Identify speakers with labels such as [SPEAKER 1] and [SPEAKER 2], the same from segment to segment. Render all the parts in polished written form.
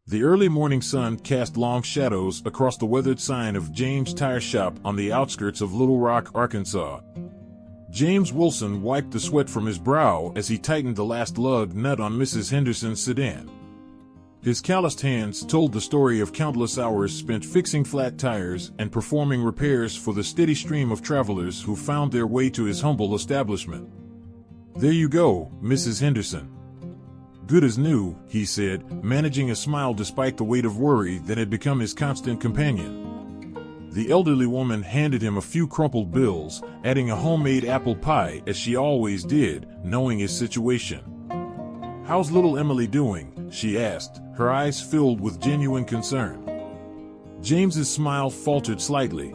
[SPEAKER 1] The early morning sun cast long shadows across the weathered sign of James' Tire Shop on the outskirts of Little Rock, Arkansas. James Wilson wiped the sweat from his brow as he tightened the last lug nut on Mrs. Henderson's sedan. His calloused hands told the story of countless hours spent fixing flat tires and performing repairs for the steady stream of travelers who found their way to his humble establishment. "There you go, Mrs. Henderson. Good as new," he said, managing a smile despite the weight of worry that had become his constant companion. The elderly woman handed him a few crumpled bills, adding a homemade apple pie as she always did, knowing his situation. "How's little Emily doing?" she asked, her eyes filled with genuine concern. James's smile faltered slightly.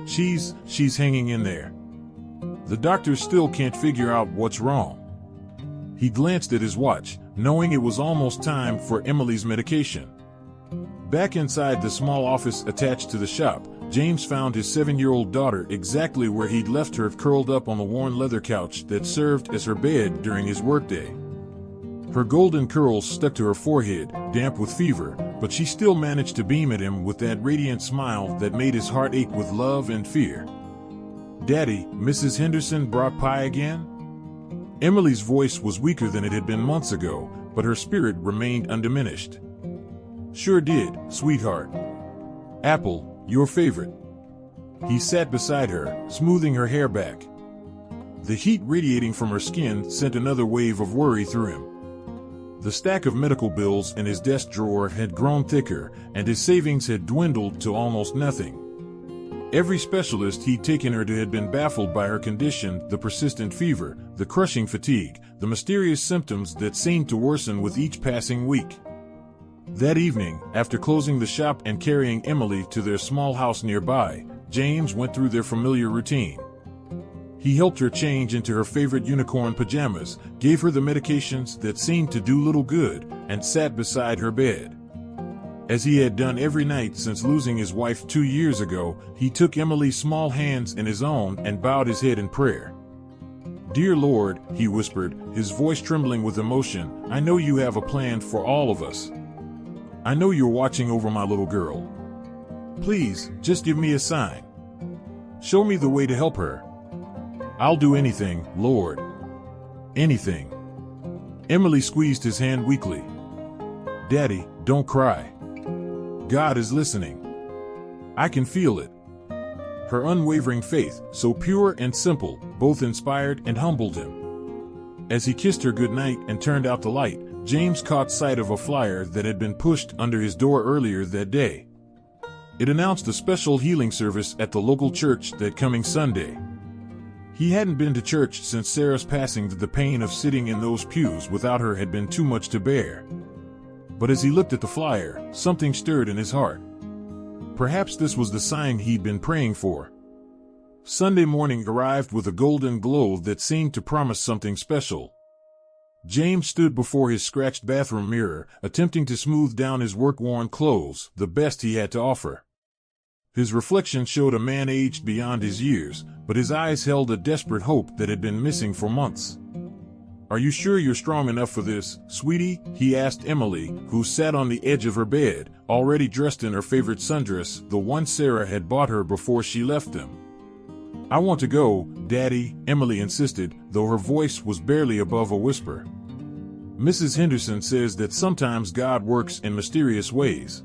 [SPEAKER 1] She's hanging in there. The doctors still can't figure out what's wrong." He glanced at his watch, knowing it was almost time for Emily's medication. Back inside the small office attached to the shop, James found his 7-year-old daughter exactly where he'd left her, curled up on the worn leather couch that served as her bed during his workday. Her golden curls stuck to her forehead, damp with fever, but she still managed to beam at him with that radiant smile that made his heart ache with love and fear. "Daddy, Mrs. Henderson brought pie again?" Emily's voice was weaker than it had been months ago, but her spirit remained undiminished. "Sure did, sweetheart. Apple, your favorite." He sat beside her, smoothing her hair back. The heat radiating from her skin sent another wave of worry through him. The stack of medical bills in his desk drawer had grown thicker, and his savings had dwindled to almost nothing. Every specialist he'd taken her to had been baffled by her condition, the persistent fever, the crushing fatigue, the mysterious symptoms that seemed to worsen with each passing week. That evening, after closing the shop and carrying Emily to their small house nearby, James went through their familiar routine. He helped her change into her favorite unicorn pajamas, gave her the medications that seemed to do little good, and sat beside her bed. As he had done every night since losing his wife 2 years ago, he took Emily's small hands in his own and bowed his head in prayer. "Dear Lord," he whispered, his voice trembling with emotion, "I know you have a plan for all of us. I know you're watching over my little girl. Please, just give me a sign. Show me the way to help her. I'll do anything, Lord. Anything." Emily squeezed his hand weakly. "Daddy, don't cry. God is listening. I can feel it." Her unwavering faith, so pure and simple, both inspired and humbled him. As he kissed her goodnight and turned out the light, James caught sight of a flyer that had been pushed under his door earlier that day. It announced a special healing service at the local church that coming Sunday. He hadn't been to church since Sarah's passing. The pain of sitting in those pews without her had been too much to bear. But as he looked at the flyer, something stirred in his heart. Perhaps this was the sign he'd been praying for. Sunday morning arrived with a golden glow that seemed to promise something special. James stood before his scratched bathroom mirror, attempting to smooth down his work-worn clothes, the best he had to offer. His reflection showed a man aged beyond his years, but his eyes held a desperate hope that had been missing for months. "Are you sure you're strong enough for this, sweetie?" he asked Emily, who sat on the edge of her bed, already dressed in her favorite sundress, the one Sarah had bought her before she left them. "I want to go, Daddy," Emily insisted, though her voice was barely above a whisper. "Mrs. Henderson says that sometimes God works in mysterious ways.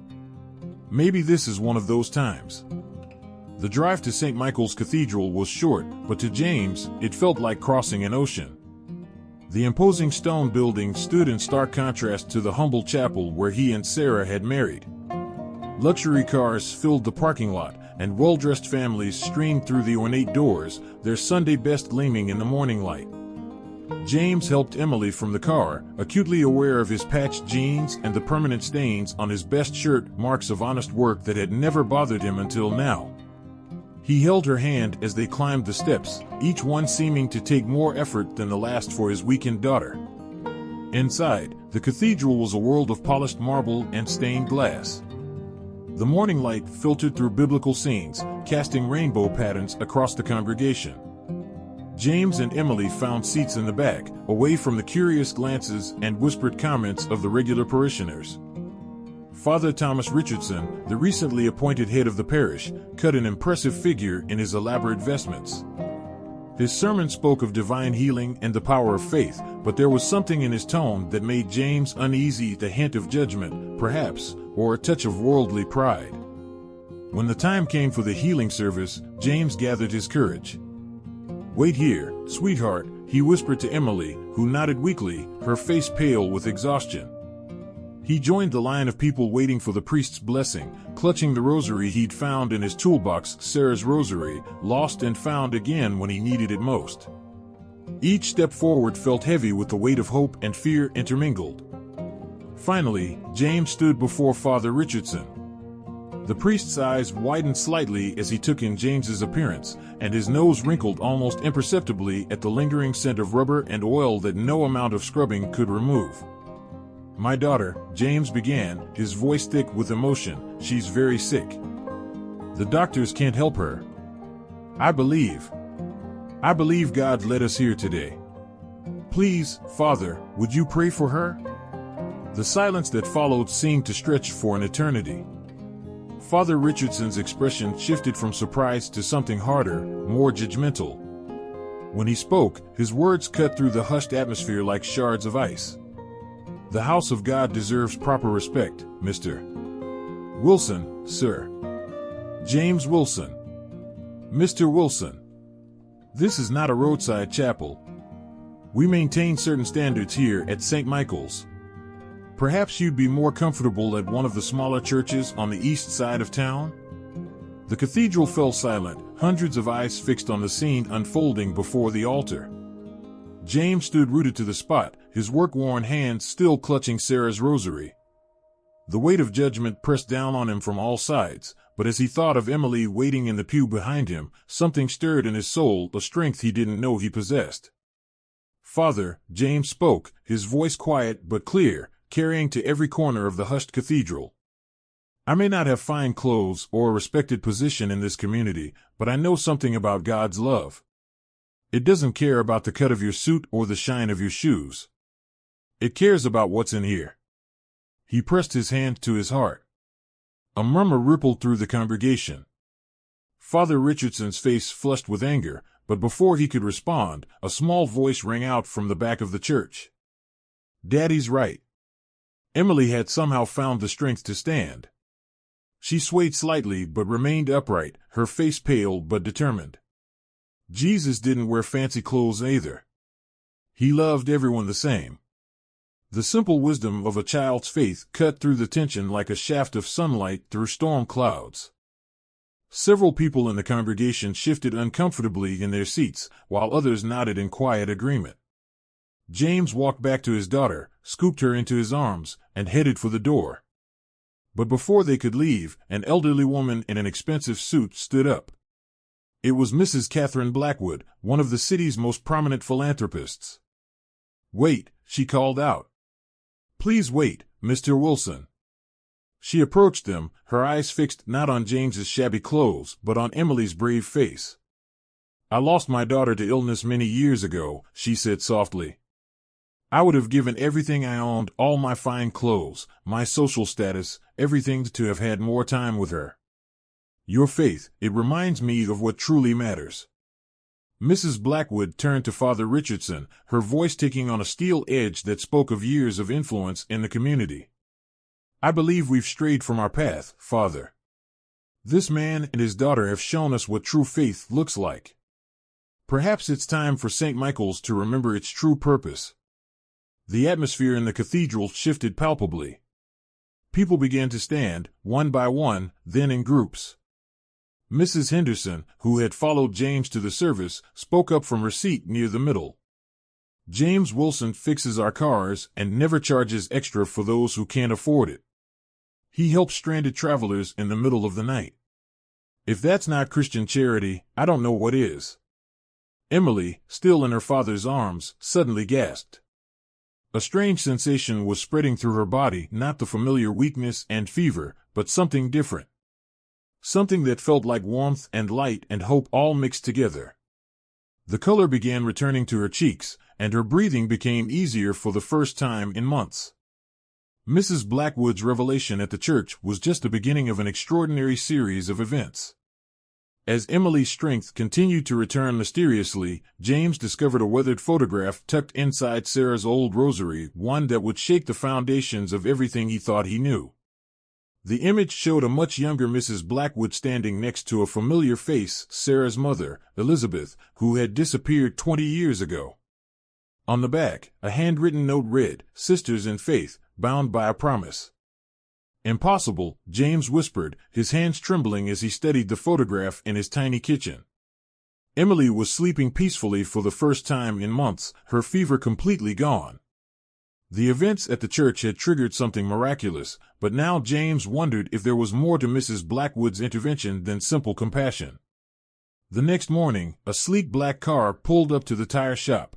[SPEAKER 1] Maybe this is one of those times." The drive to St. Michael's Cathedral was short, but to James, it felt like crossing an ocean. The imposing stone building stood in stark contrast to the humble chapel where he and Sarah had married. Luxury cars filled the parking lot, and well-dressed families streamed through the ornate doors, their Sunday best gleaming in the morning light. James helped Emily from the car, acutely aware of his patched jeans and the permanent stains on his best shirt, marks of honest work that had never bothered him until now. He held her hand as they climbed the steps, each one seeming to take more effort than the last for his weakened daughter. Inside, the cathedral was a world of polished marble and stained glass. The morning light filtered through biblical scenes, casting rainbow patterns across the congregation. James and Emily found seats in the back, away from the curious glances and whispered comments of the regular parishioners. Father Thomas Richardson, the recently appointed head of the parish, cut an impressive figure in his elaborate vestments. His sermon spoke of divine healing and the power of faith, but there was something in his tone that made James uneasy, the hint of judgment, perhaps, or a touch of worldly pride. When the time came for the healing service, James gathered his courage. "Wait here, sweetheart," he whispered to Emily, who nodded weakly, her face pale with exhaustion. He joined the line of people waiting for the priest's blessing, clutching the rosary he'd found in his toolbox, Sarah's rosary, lost and found again when he needed it most. Each step forward felt heavy with the weight of hope and fear intermingled. Finally, James stood before Father Richardson. The priest's eyes widened slightly as he took in James's appearance, and his nose wrinkled almost imperceptibly at the lingering scent of rubber and oil that no amount of scrubbing could remove. "My daughter," James began, his voice thick with emotion, "she's very sick. The doctors can't help her. I believe God led us here today. Please, Father, would you pray for her?" The silence that followed seemed to stretch for an eternity. Father Richardson's expression shifted from surprise to something harder, more judgmental. When he spoke, his words cut through the hushed atmosphere like shards of ice. "The house of God deserves proper respect, Mr. Wilson, sir. James Wilson. Mr. Wilson. This is not a roadside chapel. We maintain certain standards here at St. Michael's. Perhaps you'd be more comfortable at one of the smaller churches on the east side of town?" The cathedral fell silent, hundreds of eyes fixed on the scene unfolding before the altar. James stood rooted to the spot, his work-worn hands still clutching Sarah's rosary. The weight of judgment pressed down on him from all sides, but as he thought of Emily waiting in the pew behind him, something stirred in his soul, a strength he didn't know he possessed. "Father," James spoke, his voice quiet but clear, carrying to every corner of the hushed cathedral. "I may not have fine clothes or a respected position in this community, but I know something about God's love. It doesn't care about the cut of your suit or the shine of your shoes. It cares about what's in here." He pressed his hand to his heart. A murmur rippled through the congregation. Father Richardson's face flushed with anger, but before he could respond, a small voice rang out from the back of the church. "Daddy's right." Emily had somehow found the strength to stand. She swayed slightly but remained upright, her face pale but determined. Jesus didn't wear fancy clothes either. He loved everyone the same. The simple wisdom of a child's faith cut through the tension like a shaft of sunlight through storm clouds. Several people in the congregation shifted uncomfortably in their seats, while others nodded in quiet agreement. James walked back to his daughter, scooped her into his arms, and headed for the door. But before they could leave, an elderly woman in an expensive suit stood up. It was Mrs. Catherine Blackwood, one of the city's most prominent philanthropists. "Wait," she called out. "Please wait, Mr. Wilson." She approached them, her eyes fixed not on James's shabby clothes, but on Emily's brave face. "I lost my daughter to illness many years ago," she said softly. "I would have given everything I owned, all my fine clothes, my social status, everything to have had more time with her. Your faith, it reminds me of what truly matters." Mrs. Blackwood turned to Father Richardson, her voice taking on a steel edge that spoke of years of influence in the community. "I believe we've strayed from our path, Father. This man and his daughter have shown us what true faith looks like. Perhaps it's time for St. Michael's to remember its true purpose." The atmosphere in the cathedral shifted palpably. People began to stand, one by one, then in groups. Mrs. Henderson, who had followed James to the service, spoke up from her seat near the middle. "James Wilson fixes our cars and never charges extra for those who can't afford it. He helps stranded travelers in the middle of the night. If that's not Christian charity, I don't know what is." Emily, still in her father's arms, suddenly gasped. A strange sensation was spreading through her body, not the familiar weakness and fever, but something different. Something that felt like warmth and light and hope all mixed together. The color began returning to her cheeks, and her breathing became easier for the first time in months. Mrs. Blackwood's revelation at the church was just the beginning of an extraordinary series of events. As Emily's strength continued to return mysteriously, James discovered a weathered photograph tucked inside Sarah's old rosary, one that would shake the foundations of everything he thought he knew. The image showed a much younger Mrs. Blackwood standing next to a familiar face, Sarah's mother, Elizabeth, who had disappeared 20 years ago. On the back, a handwritten note read, "Sisters in faith, bound by a promise." "Impossible," James whispered, his hands trembling as he studied the photograph in his tiny kitchen. Emily was sleeping peacefully for the first time in months, her fever completely gone. The events at the church had triggered something miraculous, but now James wondered if there was more to Mrs. Blackwood's intervention than simple compassion. The next morning, a sleek black car pulled up to the tire shop.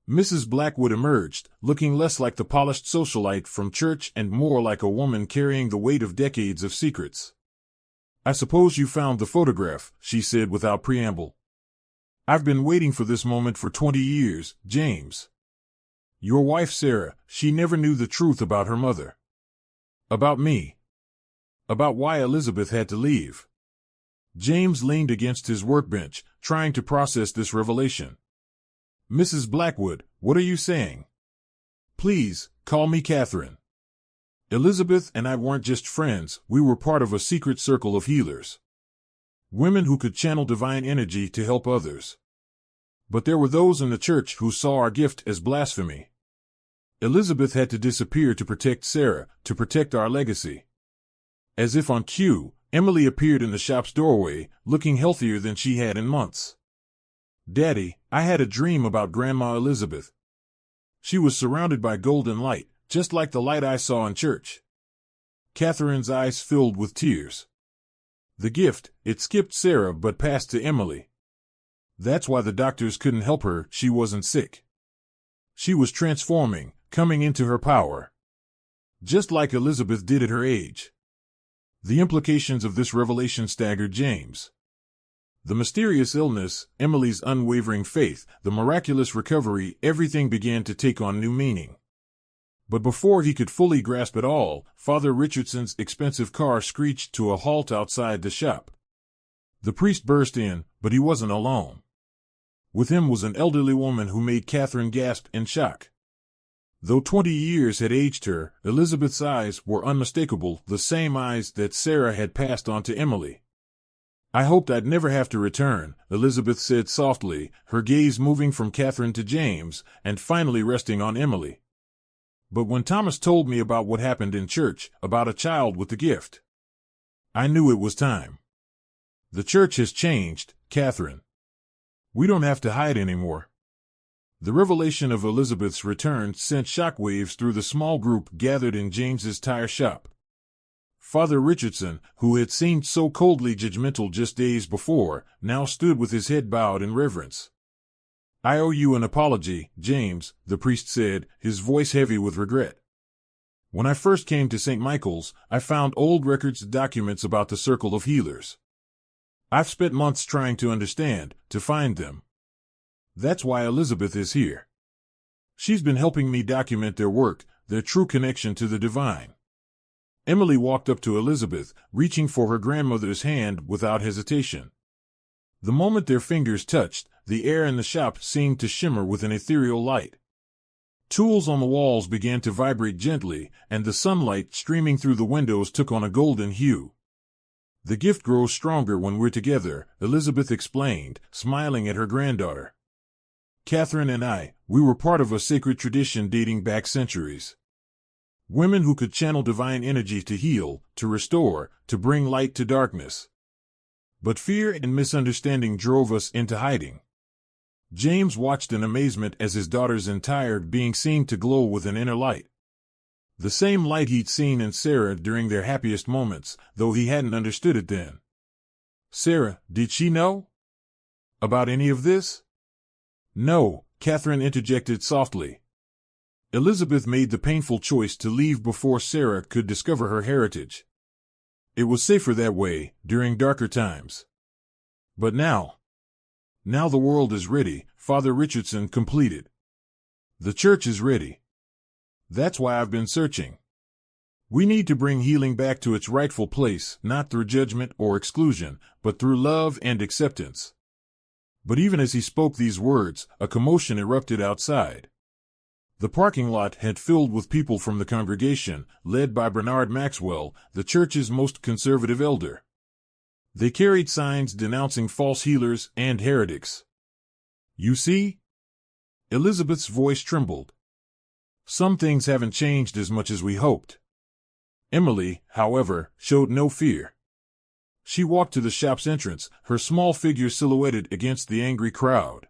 [SPEAKER 1] Mrs. Blackwood emerged, looking less like the polished socialite from church and more like a woman carrying the weight of decades of secrets. "I suppose you found the photograph," she said without preamble. "I've been waiting for this moment for 20 years, James. Your wife Sarah, she never knew the truth about her mother. About me. About why Elizabeth had to leave." James leaned against his workbench, trying to process this revelation. "Mrs. Blackwood, what are you saying?" "Please, call me Catherine. Elizabeth and I weren't just friends, we were part of a secret circle of healers. Women who could channel divine energy to help others. But there were those in the church who saw our gift as blasphemy. Elizabeth had to disappear to protect Sarah, to protect our legacy." As if on cue, Emily appeared in the shop's doorway, looking healthier than she had in months. "Daddy, I had a dream about Grandma Elizabeth. She was surrounded by golden light, just like the light I saw in church." Catherine's eyes filled with tears. The gift, it skipped Sarah but passed to Emily. That's why the doctors couldn't help her, she wasn't sick. She was transforming, coming into her power. Just like Elizabeth did at her age. The implications of this revelation staggered James. The mysterious illness, Emily's unwavering faith, the miraculous recovery, everything began to take on new meaning. But before he could fully grasp it all, Father Richardson's expensive car screeched to a halt outside the shop. The priest burst in, but he wasn't alone. With him was an elderly woman who made Catherine gasp in shock. Though 20 years had aged her, Elizabeth's eyes were unmistakable, the same eyes that Sarah had passed on to Emily. "I hoped I'd never have to return," Elizabeth said softly, her gaze moving from Catherine to James, and finally resting on Emily. "But when Thomas told me about what happened in church, about a child with the gift, I knew it was time. The church has changed, Catherine. We don't have to hide anymore." The revelation of Elizabeth's return sent shockwaves through the small group gathered in James's tire shop. Father Richardson, who had seemed so coldly judgmental just days before, now stood with his head bowed in reverence. "I owe you an apology, James," the priest said, his voice heavy with regret. "When I first came to St. Michael's, I found old records and documents about the Circle of Healers. I've spent months trying to understand, to find them. That's why Elizabeth is here. She's been helping me document their work, their true connection to the divine." Emily walked up to Elizabeth, reaching for her grandmother's hand without hesitation. The moment their fingers touched, the air in the shop seemed to shimmer with an ethereal light. Tools on the walls began to vibrate gently, and the sunlight streaming through the windows took on a golden hue. "The gift grows stronger when we're together," Elizabeth explained, smiling at her granddaughter. "Catherine and I, we were part of a sacred tradition dating back centuries. Women who could channel divine energy to heal, to restore, to bring light to darkness. But fear and misunderstanding drove us into hiding." James watched in amazement as his daughter's entire being seemed to glow with an inner light. The same light he'd seen in Sarah during their happiest moments, though he hadn't understood it then. "Sarah, did she know about any of this?" "No," Catherine interjected softly. "Elizabeth made the painful choice to leave before Sarah could discover her heritage. It was safer that way, during darker times. But now the world is ready," Father Richardson completed. "The church is ready. That's why I've been searching. We need to bring healing back to its rightful place, not through judgment or exclusion, but through love and acceptance. But even as he spoke these words, a commotion erupted outside. The parking lot had filled with people from the congregation, led by Bernard Maxwell, the church's most conservative elder. They carried signs denouncing false healers and heretics. "You see?" Elizabeth's voice trembled. "Some things haven't changed as much as we hoped." Emily, however, showed no fear. She walked to the shop's entrance, her small figure silhouetted against the angry crowd.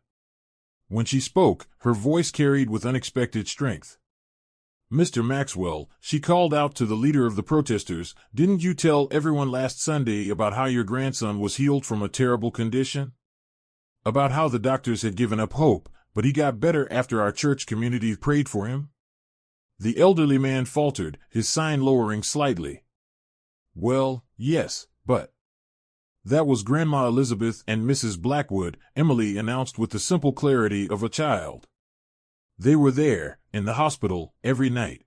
[SPEAKER 1] When she spoke, her voice carried with unexpected strength. "Mr. Maxwell," she called out to the leader of the protesters, "didn't you tell everyone last Sunday about how your grandson was healed from a terrible condition? About how the doctors had given up hope, but he got better after our church community prayed for him?" The elderly man faltered, his sign lowering slightly. "Well, yes, but—" "That was Grandma Elizabeth and Mrs. Blackwood," Emily announced with the simple clarity of a child. "They were there, in the hospital, every night.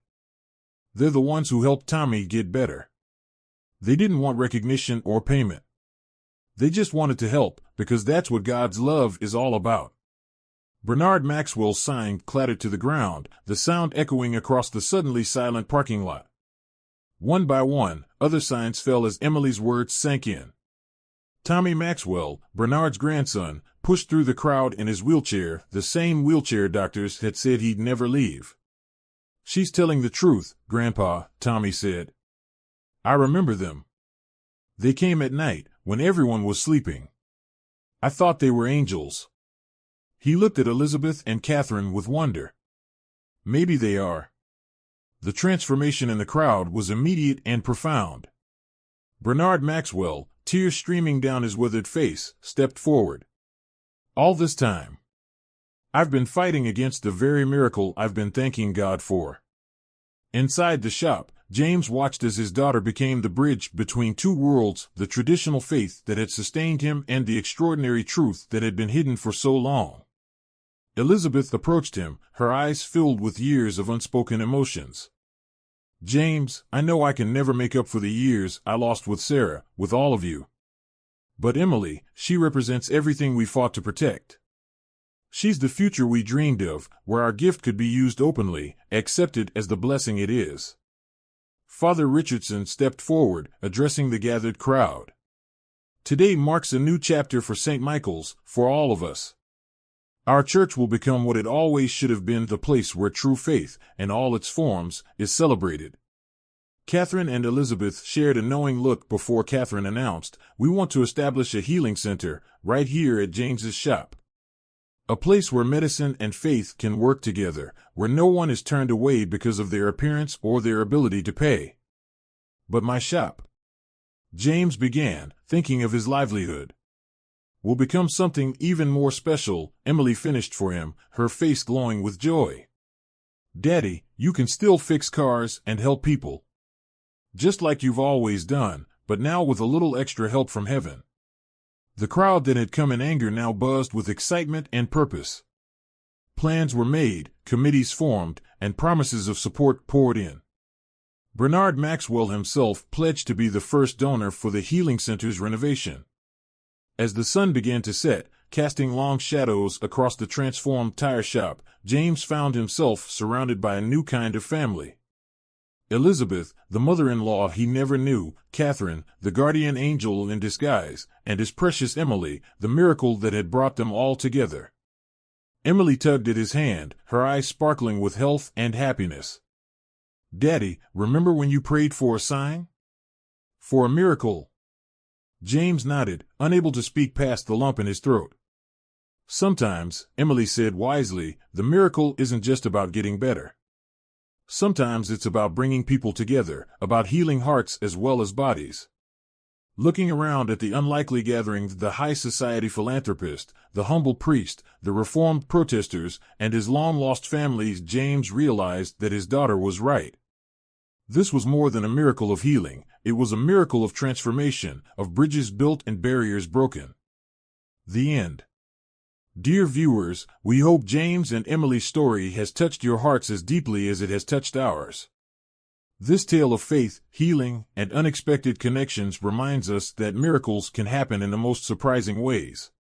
[SPEAKER 1] They're the ones who helped Tommy get better. They didn't want recognition or payment. They just wanted to help, because that's what God's love is all about." Bernard Maxwell's sign clattered to the ground, the sound echoing across the suddenly silent parking lot. One by one, other signs fell as Emily's words sank in. Tommy Maxwell, Bernard's grandson, pushed through the crowd in his wheelchair, the same wheelchair doctors had said he'd never leave. "She's telling the truth, Grandpa," Tommy said. "I remember them. They came at night, when everyone was sleeping. I thought they were angels." He looked at Elizabeth and Catherine with wonder. "Maybe they are." The transformation in the crowd was immediate and profound. Bernard Maxwell, tears streaming down his withered face, stepped forward. "All this time, I've been fighting against the very miracle I've been thanking God for." Inside the shop, James watched as his daughter became the bridge between two worlds, the traditional faith that had sustained him and the extraordinary truth that had been hidden for so long. Elizabeth approached him, her eyes filled with years of unspoken emotions. "James, I know I can never make up for the years I lost with Sarah, with all of you. But Emily, she represents everything we fought to protect. She's the future we dreamed of, where our gift could be used openly, accepted as the blessing it is." Father Richardson stepped forward, addressing the gathered crowd. "Today marks a new chapter for St. Michael's, for all of us. Our church will become what it always should have been, the place where true faith, in all its forms, is celebrated." Catherine and Elizabeth shared a knowing look before Catherine announced, "We want to establish a healing center, right here at James's shop. A place where medicine and faith can work together, where no one is turned away because of their appearance or their ability to pay." "But my shop," James began, thinking of his livelihood. "Will become something even more special," Emily finished for him, her face glowing with joy. "Daddy, you can still fix cars and help people. Just like you've always done, but now with a little extra help from heaven." The crowd that had come in anger now buzzed with excitement and purpose. Plans were made, committees formed, and promises of support poured in. Bernard Maxwell himself pledged to be the first donor for the healing center's renovation. As the sun began to set, casting long shadows across the transformed tire shop, James found himself surrounded by a new kind of family. Elizabeth, the mother-in-law he never knew, Catherine, the guardian angel in disguise, and his precious Emily, the miracle that had brought them all together. Emily tugged at his hand, her eyes sparkling with health and happiness. "Daddy, remember when you prayed for a sign? For a miracle?" James nodded, unable to speak past the lump in his throat. "Sometimes," Emily said wisely, "the miracle isn't just about getting better. Sometimes it's about bringing people together, about healing hearts as well as bodies." Looking around at the unlikely gathering, the high society philanthropist, the humble priest, the reformed protesters, and his long-lost families, James realized that his daughter was right. This was more than a miracle of healing, it was a miracle of transformation, of bridges built and barriers broken. The end. Dear viewers, we hope James and Emily's story has touched your hearts as deeply as it has touched ours. This tale of faith, healing, and unexpected connections reminds us that miracles can happen in the most surprising ways.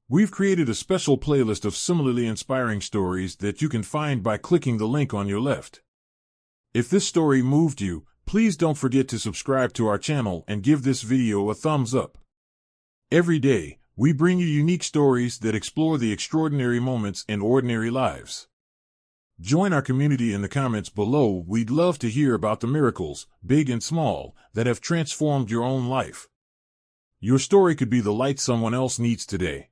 [SPEAKER 1] We've created a special playlist of similarly inspiring stories that you can find by clicking the link on your left. If this story moved you, please don't forget to subscribe to our channel and give this video a thumbs up. Every day, we bring you unique stories that explore the extraordinary moments in ordinary lives. Join our community in the comments below. We'd love to hear about the miracles, big and small, that have transformed your own life. Your story could be the light someone else needs today.